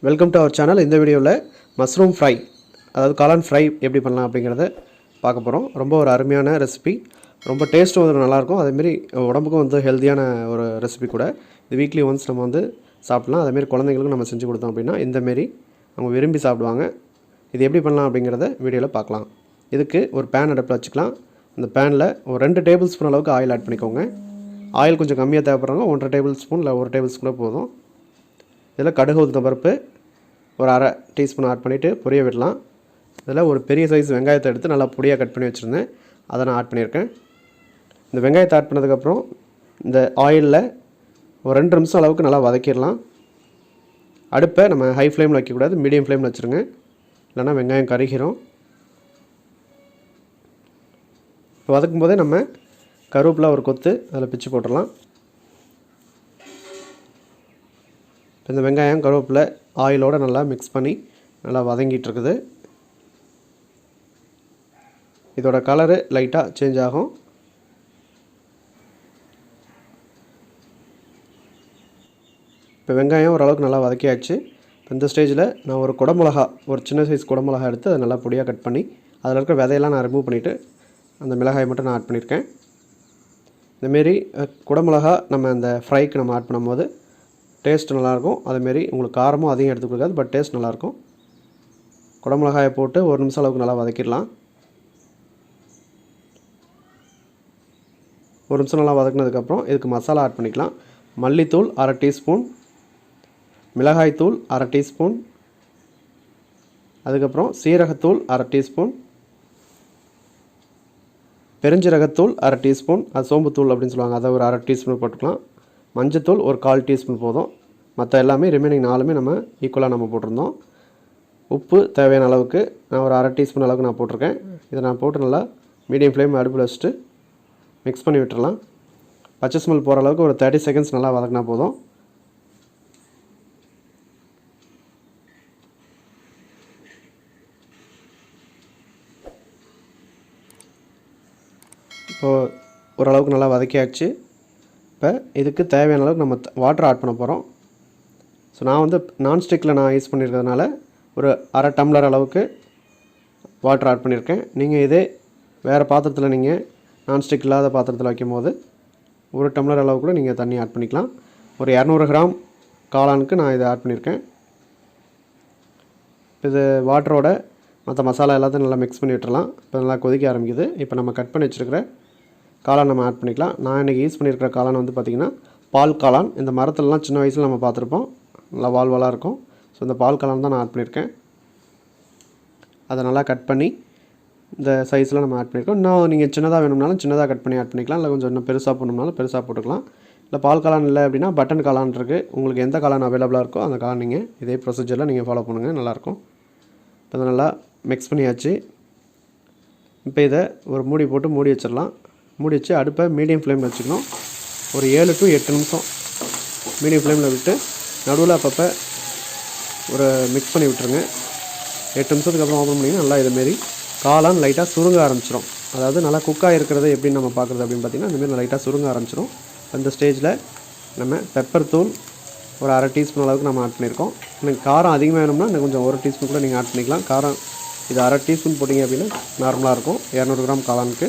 Welcome to our channel. இந்த வீடியோவில் mushroom fry, அதாவது காளான் ஃப்ரை எப்படி பண்ணலாம் அப்படிங்கிறத பார்க்க போகிறோம். ரொம்ப ஒரு அருமையான ரெசிபி, ரொம்ப டேஸ்ட்டும் வந்து நல்லாயிருக்கும். அதேமாரி உடம்புக்கும் வந்து ஹெல்த்தியான ஒரு ரெசிபி கூட. இது வீக்லி ஒன்ஸ் நம்ம வந்து சாப்பிட்லாம். அதேமாரி குழந்தைங்களுக்கும் நம்ம செஞ்சு கொடுத்தோம் அப்படின்னா இந்தமாரி அவங்க விரும்பி சாப்பிடுவாங்க. இது எப்படி பண்ணலாம் அப்படிங்கிறத வீடியோவில் பார்க்கலாம். இதுக்கு ஒரு பேன் அடுப்பில் வச்சுக்கலாம். அந்த பேனில் ஒரு 2 டேபிள் ஸ்பூன் அளவுக்கு ஆயில் ஆட் பண்ணிக்கோங்க. ஆயில் கொஞ்சம் கம்மியாக தேவைப்படுறவங்க 1.5 டேபிள் ஸ்பூன் இல்லை 1 டேபிள் ஸ்பூன் போதும். இதில் கடுகு உளுத்தம் பருப்பு ஒரு அரை டீஸ்பூன் ஆட் பண்ணிவிட்டு பொரிய விடலாம். இதில் ஒரு பெரிய சைஸ் வெங்காயத்தை எடுத்து நல்லா பொடியாக கட் பண்ணி வச்சுருந்தேன், அதை நான் ஆட் பண்ணியிருக்கேன். இந்த வெங்காயத்தை ஆட் பண்ணதுக்கப்புறம் இந்த ஆயிலில் ஒரு 2 நிமிஷம் அளவுக்கு நல்லா வதக்கிடலாம். அடுப்பை நம்ம ஹை ஃப்ளேமில் வைக்கக்கூடாது, மீடியம் ஃப்ளேமில் வச்சுருங்க, இல்லைனா வெங்காயம் கருகிரும். இப்போ வதக்கும் போதே நம்ம கருவேப்பிலை ஒரு கொத்து அதில் பிச்சு போட்டுடலாம். இந்த வெங்காயம் கருவேப்பிலை ஆயிலோடு நல்லா மிக்ஸ் பண்ணி நல்லா வதங்கிட்டு இருக்குது. இதோட கலரு லைட்டாக சேஞ்ச் ஆகும். இப்போ வெங்காயம் ஓரளவுக்கு நல்லா வதக்கியாச்சு. இந்த ஸ்டேஜில் நான் ஒரு குடமிளகா, ஒரு சின்ன சைஸ் குடமிளகா எடுத்து அதை நல்லா பொடியாக கட் பண்ணி அதில் இருக்கிற விதையெல்லாம் நான் ரிமூவ் பண்ணிவிட்டு அந்த மிளகாயை மட்டும் நான் ஆட் பண்ணியிருக்கேன். இந்தமாரி குடமிளகா நம்ம அந்த ஃப்ரைக்கு நம்ம ஆட் பண்ணும்போது டேஸ்ட் நல்லாயிருக்கும். அதுமாரி உங்களுக்கு காரமும் அதிகம் எடுத்து கொடுக்காது, பட் டேஸ்ட் நல்லாயிருக்கும். குடமிளகாயை போட்டு 1 நிமிஷம் அளவுக்கு நல்லா வதக்கிடலாம். 1 நிமிஷம் நல்லா வதக்கினதுக்கப்புறம் இதுக்கு மசாலா ஆட் பண்ணிக்கலாம். மல்லித்தூள் அரை டீஸ்பூன், மிளகாய்த்தூள் அரை டீஸ்பூன், அதுக்கப்புறம் சீரகத்தூள் அரை டீஸ்பூன், பெருஞ்சீரகத்தூள் அரை டீஸ்பூன், அது சோம்புத்தூள் அப்படின்னு சொல்லுவாங்க, அதை ஒரு அரை டீஸ்பூன் போட்டுக்கலாம். மஞ்சத்தூள் ஒரு 1/4 டீஸ்பூன் போதும். மற்ற எல்லாமே ரிமைனிங் 4மே நம்ம ஈக்குவலாக நம்ம போட்டிருந்தோம். உப்பு தேவையான அளவுக்கு நான் ஒரு அரை டீஸ்பூன் அளவுக்கு நான் போட்டிருக்கேன். இதை நான் போட்டு நல்லா மீடியம் ஃப்ளேம் அடுப்பில் வச்சுட்டு மிக்ஸ் பண்ணி விட்டுடலாம். பச்சை ஸ்மெல் போகிற அளவுக்கு ஒரு 30 செகண்ட்ஸ் நல்லா வதக்கினா போதும். இப்போது ஓரளவுக்கு நல்லா வதக்கியாச்சு. இப்போ இதுக்கு தேவையான அளவுக்கு நம்ம வாட்டர் ஆட் பண்ண போகிறோம். ஸோ நான் வந்து நான்ஸ்டிக்கில் நான் யூஸ் பண்ணியிருக்கிறதுனால ஒரு அரை டம்ளர் அளவுக்கு வாட்டர் ஆட் பண்ணியிருக்கேன். நீங்கள் இதே வேறு பாத்திரத்தில் நீங்கள் நான்ஸ்டிக் இல்லாத பாத்திரத்தில் வைக்கும் போது 1 டம்ளர் அளவு கூட நீங்கள் தண்ணி ஆட் பண்ணிக்கலாம். ஒரு 200 கிராம் காளானுக்கு நான் இதை ஆட் பண்ணியிருக்கேன். இது வாட்டரோட மற்ற மசாலா எல்லாத்தையும் நல்லா மிக்ஸ் பண்ணி விட்டுறலாம். இப்போ நல்லா கொதிக்க ஆரம்பிக்குது. இப்போ நம்ம கட் பண்ணி வச்சுருக்கிற காளான் நம்ம ஆட் பண்ணிக்கலாம். நான் இன்றைக்கி யூஸ் பண்ணியிருக்கிற காளான் வந்து பார்த்திங்கன்னா பால் காளான். இந்த மரத்துலலாம் சின்ன வயசில் நம்ம பார்த்துருப்போம், நல்லா வால்வாலாக இருக்கும். ஸோ இந்த பால் காளான் தான் நான் ஆட் பண்ணியிருக்கேன். அதை நல்லா கட் பண்ணி இந்த சைஸில் நம்ம ஆட் பண்ணியிருக்கோம். இன்னும் நீங்கள் சின்னதாக வேணும்னாலும் சின்னதாக கட் பண்ணி ஆட் பண்ணிக்கலாம், இல்லை கொஞ்சம் இன்னும் பெருசாக போடணும்னாலும் பெருசாக போட்டுக்கலாம். இல்லை பால் காளான் இல்லை அப்படின்னா பட்டன் காளான் இருக்குது. உங்களுக்கு எந்த காளான் அவைலபிளாக இருக்கோ அந்த காளான் நீங்கள் இதே ப்ரொசீஜரில் நீங்கள் ஃபாலோ பண்ணுங்கள், நல்லாயிருக்கும். இப்போ இதை நல்லா மிக்ஸ் பண்ணியாச்சு. இப்போ இதை ஒரு மூடி போட்டு மூடி வச்சிடலாம். மூடி வச்சு அடுப்பை மீடியம் ஃப்ளேமில் வச்சுக்கணும். ஒரு 7 to 8 நிமிஷம் மீடியம் ஃப்ளேமில் விட்டு நடுவில் அப்பப்போ ஒரு மிக்ஸ் பண்ணி விட்டுருங்க. 8 நிமிஷத்துக்கு அப்புறம் ஓப்பன் பண்ணிங்கன்னா நல்லா இதுமாரி காளான் லைட்டாக சுருங்க ஆரம்பிச்சிடும். அதாவது நல்லா குக்காக இருக்கிறது எப்படின்னு நம்ம பார்க்குறது அப்படின்னு பார்த்திங்கன்னா இந்தமாரி லைட்டாக சுருங்க ஆரம்பிச்சிடும். அந்த ஸ்டேஜில் நம்ம பெப்பர் தூள் ஒரு அரை டீஸ்பூன் அளவுக்கு நம்ம ஆட் பண்ணியிருக்கோம். எனக்கு காரம் அதிகமாக வேணும்னா இன்னும் கொஞ்சம் 1 டீஸ்பூன் கூட நீங்கள் ஆட் பண்ணிக்கலாம். காரம் இது அரை டீஸ்பூன் போட்டிங்க அப்படின்னா நார்மலாக இருக்கும் 200 கிராம் காளானுக்கு.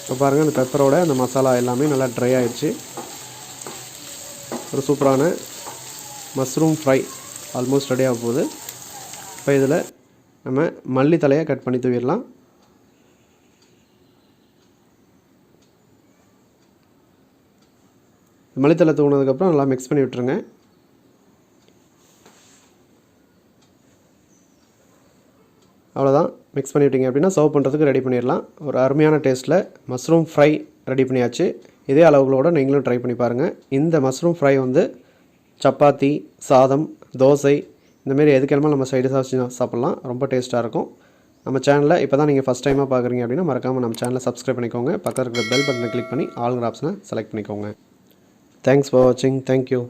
இப்போ பாருங்கள், அந்த பெப்பரோட அந்த மசாலா எல்லாமே நல்லா ட்ரை ஆகிடுச்சு. ஒரு சூப்பரான மஷ்ரூம் ஃப்ரை ஆல்மோஸ்ட் ரெடி ஆக போகுது. இப்போ இதில் நம்ம மல்லி தலையை கட் பண்ணி தூவிடலாம். மல்லித்தலை தூவினதுக்கப்புறம் நல்லா மிக்ஸ் பண்ணி விட்டுருங்க. அவ்வளோதான், மிக்ஸ் பண்ணிவிட்டீங்க அப்படின்னா சர்வ் பண்ணுறதுக்கு ரெடி பண்ணிடலாம். ஒரு அருமையான டேஸ்ட்டில் மஷ்ரூம் ஃப்ரை ரெடி பண்ணியாச்சு. இதே அளவுகளோடு நீங்களும் ட்ரை பண்ணி பாருங்கள். இந்த மஷ்ரூம் ஃப்ரை வந்து சப்பாத்தி, சாதம், தோசை இந்தமாரி எதுக்கெல்லாமல் நம்ம சைடிஷாக வச்சு சாப்பிட்லாம். ரொம்ப டேஸ்ட்டாக இருக்கும். நம்ம சேனலில் இப்போ தான் நீங்கள் ஃபஸ்ட் டைமாக பார்க்குறீங்க அப்படின்னா மறக்காமல் நம்ம சேனலை சப்ஸ்கிரைப் பண்ணிக்கோங்க. பக்கத்தில் இருக்கிற பெல் பட்டனை கிளிக் பண்ணி ஆளுங்கிற ஆப்ஷனை செலக்ட் பண்ணிக்கோங்க. தேங்க்ஸ் ஃபார் வாட்சிங். தேங்க்யூ.